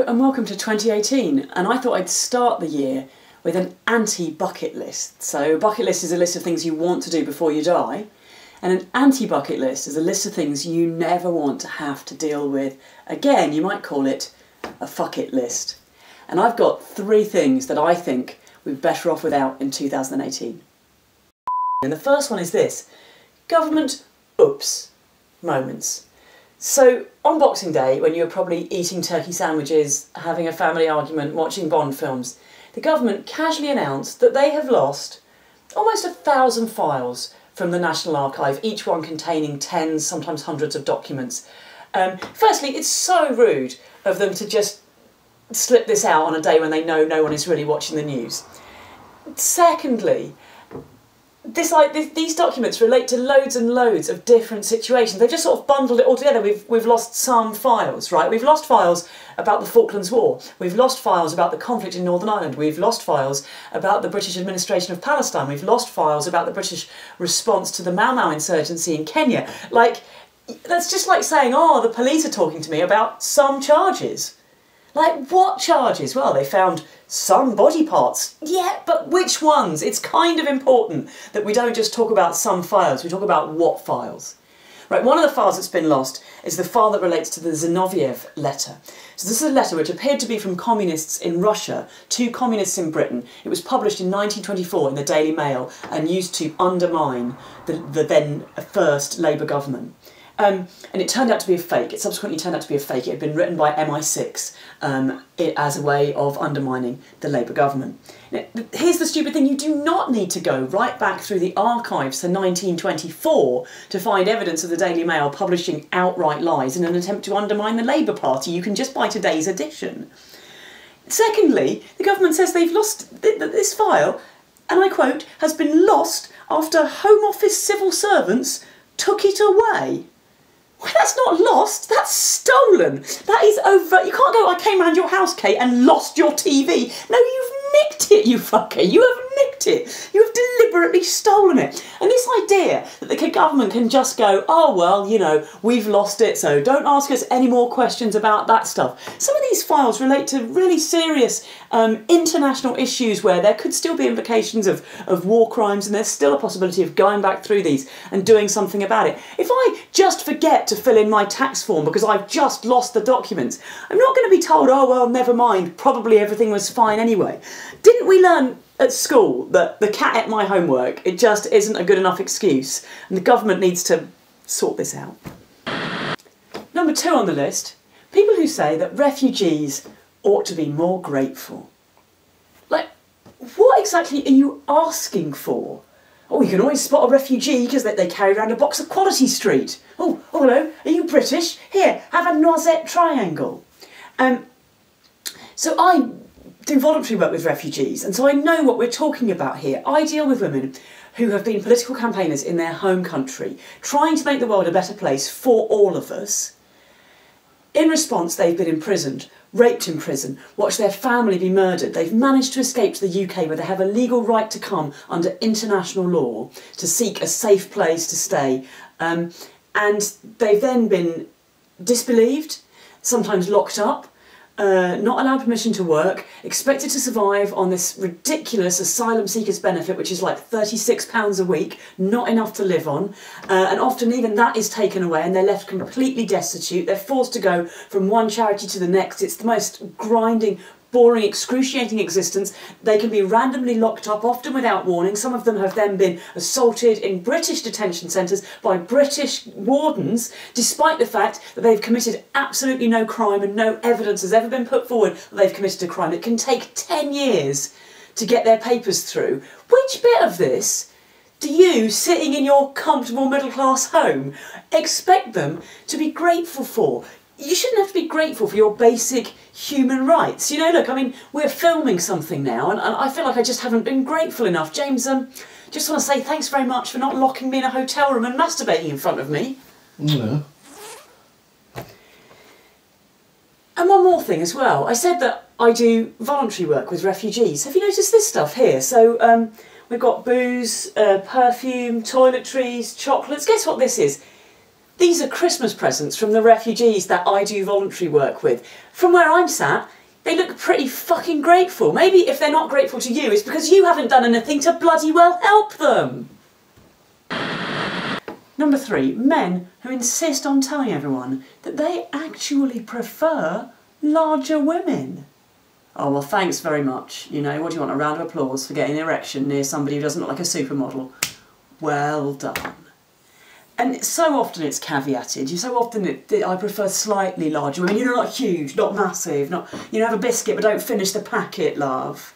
and welcome to 2018, and I thought I'd start the year with an anti-bucket list. So a bucket list is a list of things you want to do before you die, and an anti-bucket list is a list of things you never want to have to deal with again. You might call it a fuck it list. And I've got 3 things that I think we're better off without in 2018. And the first one is this: government oops moments. So on Boxing Day, when you were probably eating turkey sandwiches, having a family argument, watching Bond films, the government casually announced that they have lost almost 1,000 files from the National Archive, each one containing tens, sometimes hundreds of documents. Firstly, it's so rude of them to just slip this out on a day when they know no one is really watching the news. Secondly, these documents relate to loads and loads of different situations. They've just sort of bundled it all together. We've lost some files, right? We've lost files about the Falklands War. We've lost files about the conflict in Northern Ireland. We've lost files about the British administration of Palestine. We've lost files about the British response to the Mau Mau insurgency in Kenya. Like, that's just like saying, oh, the police are talking to me about some charges. Like, what charges? Well, they found some body parts. Yeah, but which ones? It's kind of important that we don't just talk about some files, we talk about what files. Right, one of the files that's been lost is the file that relates to the Zinoviev letter. So this is a letter which appeared to be from communists in Russia to communists in Britain. It was published in 1924 in the Daily Mail and used to undermine the then first Labour government. And it turned out to be a fake. It subsequently turned out to be a fake. It had been written by MI6 as a way of undermining the Labour government. Now, here's the stupid thing: you do not need to go right back through the archives to 1924 to find evidence of the Daily Mail publishing outright lies in an attempt to undermine the Labour Party. You can just buy today's edition. Secondly, the government says they've lost this file, and I quote, has been lost after Home Office civil servants took it away. Well, that's not lost, that's stolen. That is over. You can't go, I came round your house, Kate, and lost your TV. No, you've nicked it, you fucker. You have nicked it. You have deliberately stolen it. And this idea that the government can just go, oh, well, you know, we've lost it, so don't ask us any more questions about that stuff. Some of these files relate to really serious international issues where there could still be implications of war crimes, and there's still a possibility of going back through these and doing something about it. If I just forget to fill in my tax form because I've just lost the documents, I'm not going to be told, oh, well, never mind, probably everything was fine anyway. Didn't we learn at school that the cat ate my homework? It just isn't a good enough excuse, and the government needs to sort this out. Number 2 on the list: people who say that refugees ought to be more grateful. Like, what exactly are you asking for? Oh, you can always spot a refugee because they carry around a box of Quality Street. Oh, hello, are you British? Here, have a noisette triangle. So I do voluntary work with refugees, and so I know what we're talking about here. I deal with women who have been political campaigners in their home country, trying to make the world a better place for all of us. In response, they've been imprisoned, raped in prison, watched their family be murdered. They've managed to escape to the UK, where they have a legal right to come under international law to seek a safe place to stay. And they've then been disbelieved, sometimes locked up, not allowed permission to work, expected to survive on this ridiculous asylum seekers benefit, which is like £36 a week, not enough to live on, and often even that is taken away and they're left completely destitute. They're forced to go from one charity to the next. It's the most grinding, boring, excruciating existence. They can be randomly locked up, often without warning. Some of them have then been assaulted in British detention centres by British wardens, despite the fact that they've committed absolutely no crime and no evidence has ever been put forward that they've committed a crime. It can take 10 years to get their papers through. Which bit of this do you, sitting in your comfortable middle-class home, expect them to be grateful for? You shouldn't have to be grateful for your basic human rights. You know, look, I mean, we're filming something now, and I feel like I just haven't been grateful enough. James, just want to say thanks very much for not locking me in a hotel room and masturbating in front of me. No. And one more thing as well. I said that I do voluntary work with refugees. Have you noticed this stuff here? So we've got booze, perfume, toiletries, chocolates. Guess what this is? These are Christmas presents from the refugees that I do voluntary work with. From where I'm sat, they look pretty fucking grateful. Maybe if they're not grateful to you, it's because you haven't done anything to bloody well help them. Number 3, men who insist on telling everyone that they actually prefer larger women. Oh, well, thanks very much. You know, what do you want, a round of applause for getting an erection near somebody who doesn't look like a supermodel? Well done. And so often it's caveated. So often I prefer slightly larger women. You know, not huge, not massive, not, you know, have a biscuit but don't finish the packet, love.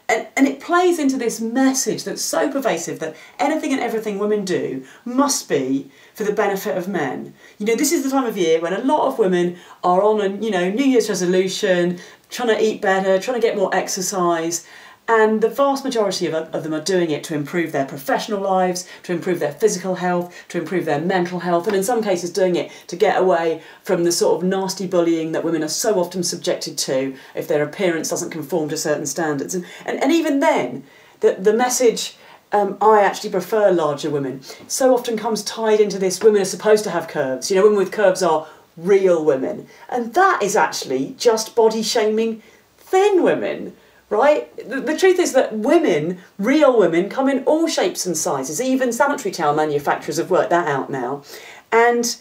And it plays into this message that's so pervasive that anything and everything women do must be for the benefit of men. You know, this is the time of year when a lot of women are on a, you know, New Year's resolution, trying to eat better, trying to get more exercise, and the vast majority of them are doing it to improve their professional lives, to improve their physical health, to improve their mental health, and in some cases doing it to get away from the sort of nasty bullying that women are so often subjected to if their appearance doesn't conform to certain standards. And even then, the message, I actually prefer larger women, so often comes tied into this, women are supposed to have curves. You know, women with curves are real women. And that is actually just body shaming thin women. Right? The truth is that women, real women, come in all shapes and sizes. Even sanitary towel manufacturers have worked that out now. And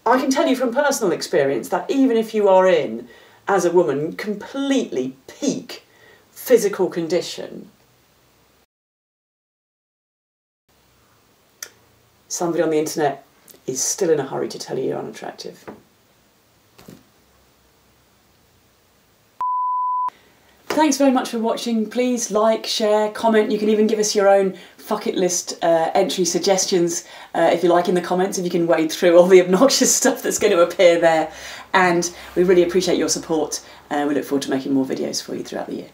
I can tell you from personal experience that even if you are in, as a woman, completely peak physical condition, somebody on the internet is still in a hurry to tell you you're unattractive. Thanks very much for watching. Please like, share, comment. You can even give us your own bucket list entry suggestions if you like in the comments, if you can wade through all the obnoxious stuff that's going to appear there. And we really appreciate your support. We look forward to making more videos for you throughout the year.